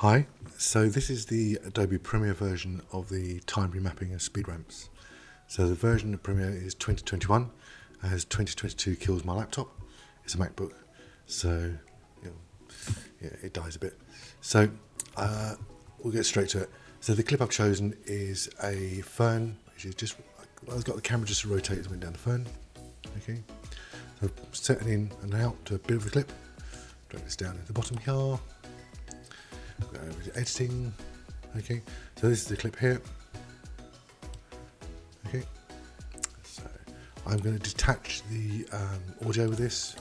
Hi, so this is the Adobe Premiere version of the time remapping of speed ramps. So the version of Premiere is 2021, as 2022 kills my laptop. It's a MacBook, so it dies a bit. So we'll get straight to it. So the clip I've chosen is a fern, which is just, I've got the camera just to rotate as it went down the fern. Okay, so setting in and out to a bit of the clip. Drag this down into the bottom here. Go over to editing. Okay, so this is the clip here. Okay, so I'm going to detach the audio with this.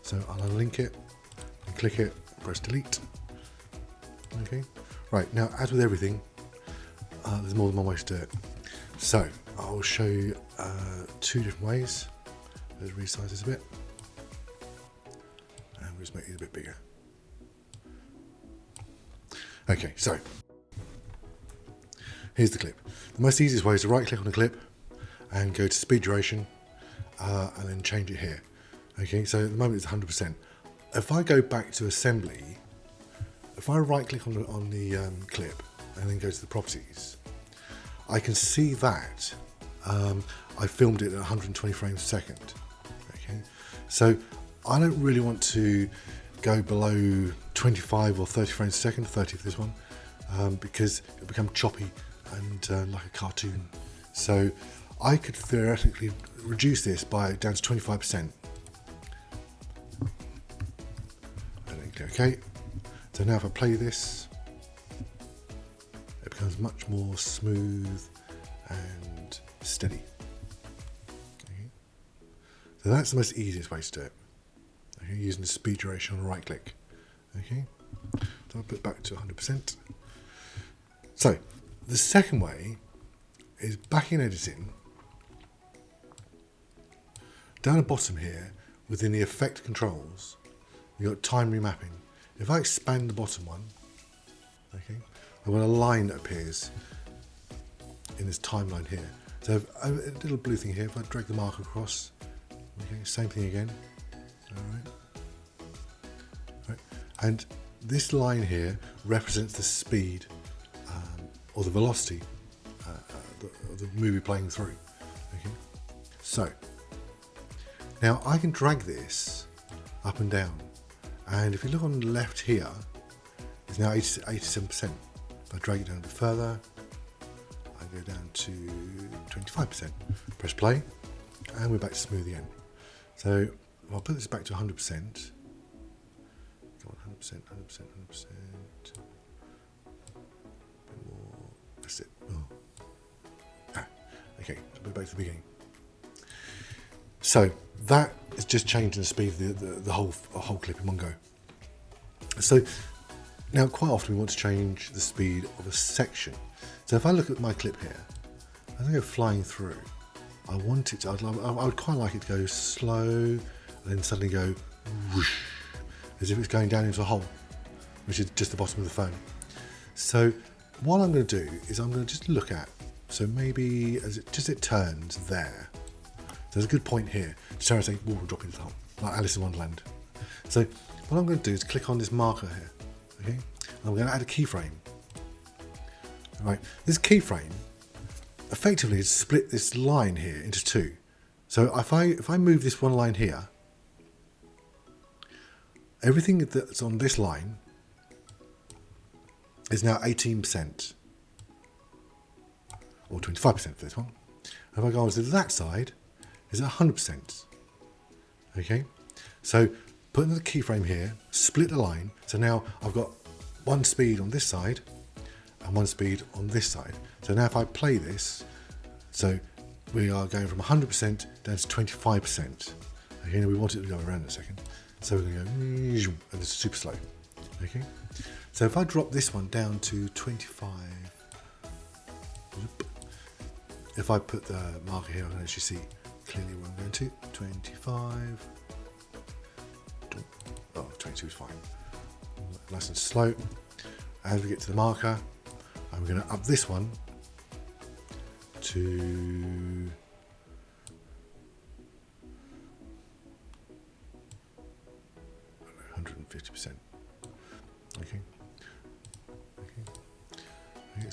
So I'll unlink it and click it, press delete. Okay, right, now as with everything, there's more than one way to do it. So I'll show you two different ways. Let's resize this a bit, and we'll just make it a bit bigger. Okay, so here's the clip. The most easiest way is to right click on the clip and go to speed duration and then change it here. Okay, so at the moment it's 100%. If I go back to assembly, if I right click on the clip and then go to the properties, I can see that I filmed it at 120 frames a second. Okay, so I don't really want to go below 25 or 30 frames a second, 30 for this one, because it'll become choppy and like a cartoon. So I could theoretically reduce this down to 25%. And then click OK. So now if I play this, it becomes much more smooth and steady. Okay. So that's the most easiest way to do it. Okay, using the speed duration on right click. Okay, so I'll put it back to 100%. So the second way is back in editing, down the bottom here within the effect controls, you've got time remapping. If I expand the bottom one, okay, I've got a line that appears in this timeline here. So a little blue thing here, if I drag the marker across, okay, same thing again. Alright. And this line here represents the speed or the velocity of the movie playing through. Okay. So now I can drag this up and down, and if you look on the left here, it's now 87%. If I drag it down a bit further, I go down to 25%. Press play, and we're back to smooth again. So I'll put this back to 100%. 100%, 100%, 100%. A bit more. That's it. Oh. Okay, I'll put it back to the beginning. So that is just changing the speed of the whole clip in one go. So now quite often we want to change the speed of a section. So if I look at my clip here, as I go flying through, I want it to, I would quite like it to go slow and then suddenly go whoosh, as if it's going down into a hole, which is just the bottom of the phone. So what I'm going to do is I'm going to just look at, so maybe as it turns there, there's a good point here to turn and say, we'll drop into the hole, like Alice in Wonderland. So what I'm going to do is click on this marker here, okay? And I'm going to add a keyframe. All right, this keyframe effectively is split this line here into two. So if I move this one line here, everything that's on this line is now 18%, or 25% for this one. And if I go on to that side, is 100%. Okay, so put in the keyframe here, split the line. So now I've got one speed on this side and one speed on this side. So now if I play this, so we are going from 100% down to 25%. Okay, now we want it to go around in a second. So we're going to go, and it's super slow. Okay, so if I drop this one down to 25, if I put the marker here, I can actually see clearly where I'm going to. 25, oh, 22 is fine. Nice and slow. As we get to the marker, I'm going to up this one to 150%.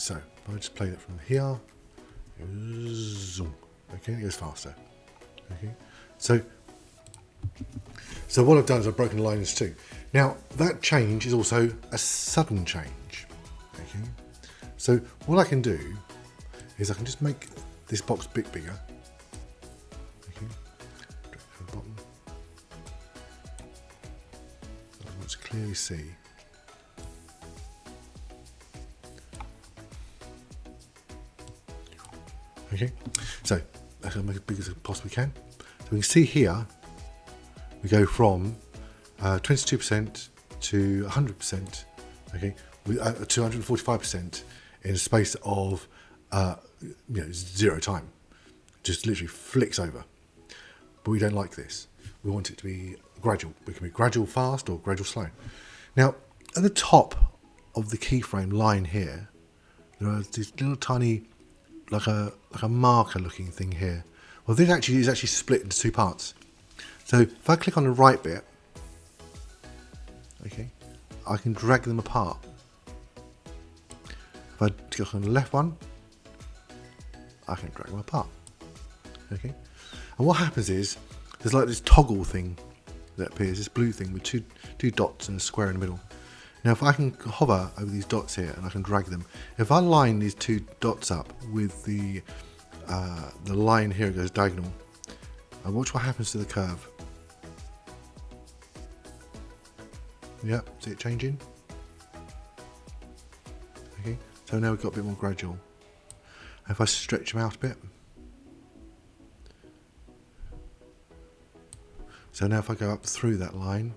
so if I just play that from here, zoom. Okay, it goes faster. Okay, so what I've done is I've broken the line into two. Now that change is also a sudden change. Okay, so what I can do is I can just make this box a bit bigger. Okay, drag it to the bottom. So I want to clearly see. Okay, so let's make it as big as I possibly can. So we can see here, we go from 22% to 100%, okay, to 145% in a space of zero time. Just literally flicks over. But we don't like this. We want it to be gradual. We can be gradual fast or gradual slow. Now, at the top of the keyframe line here, there are these little tiny, like a marker looking thing here. Well, this actually is actually split into two parts. So if I click on the right bit, okay, I can drag them apart. If I click on the left one, I can drag them apart. Okay, and what happens is there's like this toggle thing that appears, this blue thing with two dots and a square in the middle. Now if I can hover over these dots here and I can drag them, if I line these two dots up with the line here goes diagonal, and watch what happens to the curve. Yeah, see it changing? Okay, so now we've got a bit more gradual. And if I stretch them out a bit, so now if I go up through that line,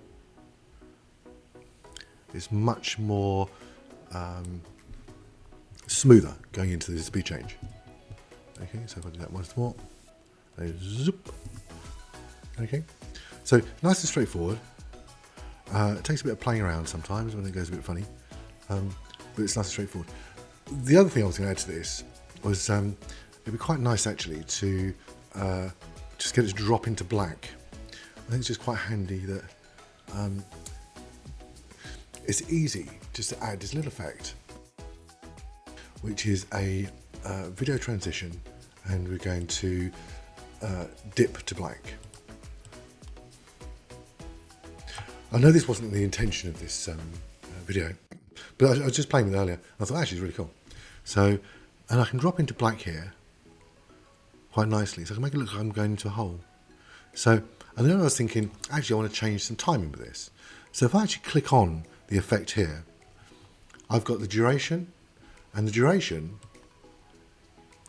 it's much more smoother going into the speed change. Okay, so if I do that once more, zoop. Okay, so nice and straightforward. It takes a bit of playing around sometimes when it goes a bit funny, but it's nice and straightforward. The other thing I was going to add to this was it'd be quite nice actually to just get it to drop into black. I think it's just quite handy that it's easy just to add this little effect, which is a video transition, and we're going to dip to black. I know this wasn't the intention of this video, but I was just playing with it earlier. I thought actually it's really cool. So, and I can drop into black here quite nicely. So I can make it look like I'm going into a hole. So, and then I was thinking, actually I want to change some timing with this. So if I actually click on the effect here, I've got the duration, and the duration,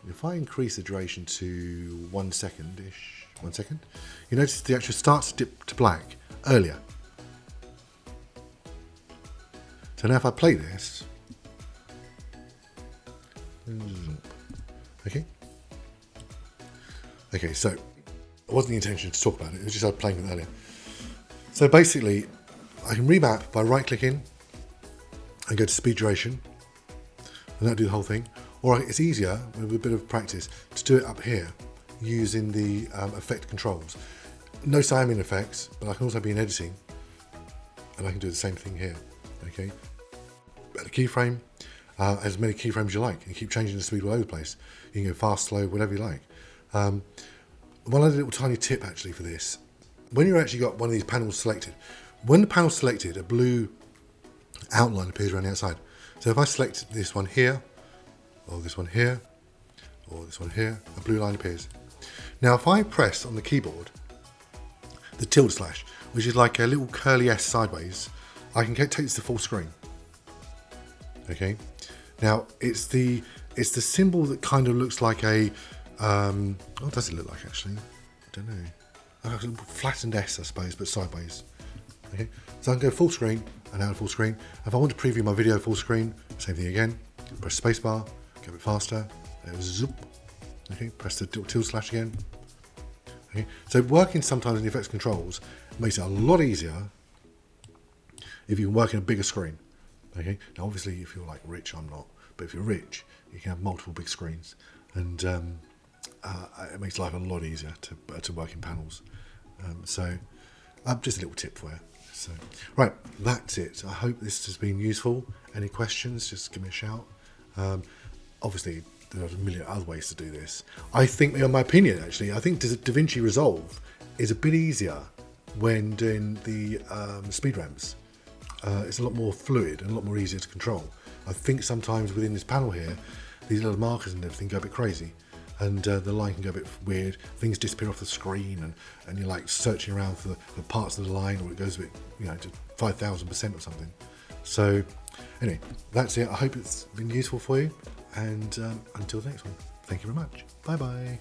if I increase the duration to 1 second-ish, 1 second, you notice the actual starts to dip to black earlier. So now if I play this, okay, so it wasn't the intention to talk about it, it was just I was playing with it earlier. So basically, I can remap by right-clicking and go to speed duration, and that'll do the whole thing. Or it's easier, with a bit of practice, to do it up here using the effect controls. No timing effects, but I can also be in editing, and I can do the same thing here. Okay, add a keyframe, as many keyframes you like, and keep changing the speed all over the place. You can go fast, slow, whatever you like. One other little tiny tip actually for this: when you've actually got one of these panels selected, when the panel's selected, a blue outline appears around the outside. So if I select this one here, or this one here, or this one here, a blue line appears. Now if I press on the keyboard the tilde slash, which is like a little curly S sideways, I can take this to full screen. Okay, now it's the symbol that kind of looks like a what does it look like actually? I don't know. Like a flattened S, I suppose, but sideways. Okay, so I can go full screen and out of full screen. If I want to preview my video full screen, same thing again. Press spacebar, go a bit faster. Zoop. Okay, press the tilde slash again. Okay, so working sometimes in the effects controls makes it a lot easier if you can work in a bigger screen. Okay, now obviously if you're like rich, I'm not, but if you're rich, you can have multiple big screens, and it makes life a lot easier to work in panels. So just a little tip for you. So right, that's it. I hope this has been useful. Any questions, just give me a shout. obviously there's a million other ways to do this. I think, in my opinion, actually, I think DaVinci Resolve is a bit easier when doing the speed ramps. It's a lot more fluid and a lot more easier to control. I think sometimes within this panel here, these little markers and everything go a bit crazy, and the line can go a bit weird. Things disappear off the screen, and you're like searching around for the parts of the line, or it goes a bit, to 5,000% or something. So anyway, that's it. I hope it's been useful for you, and until the next one, thank you very much. Bye bye.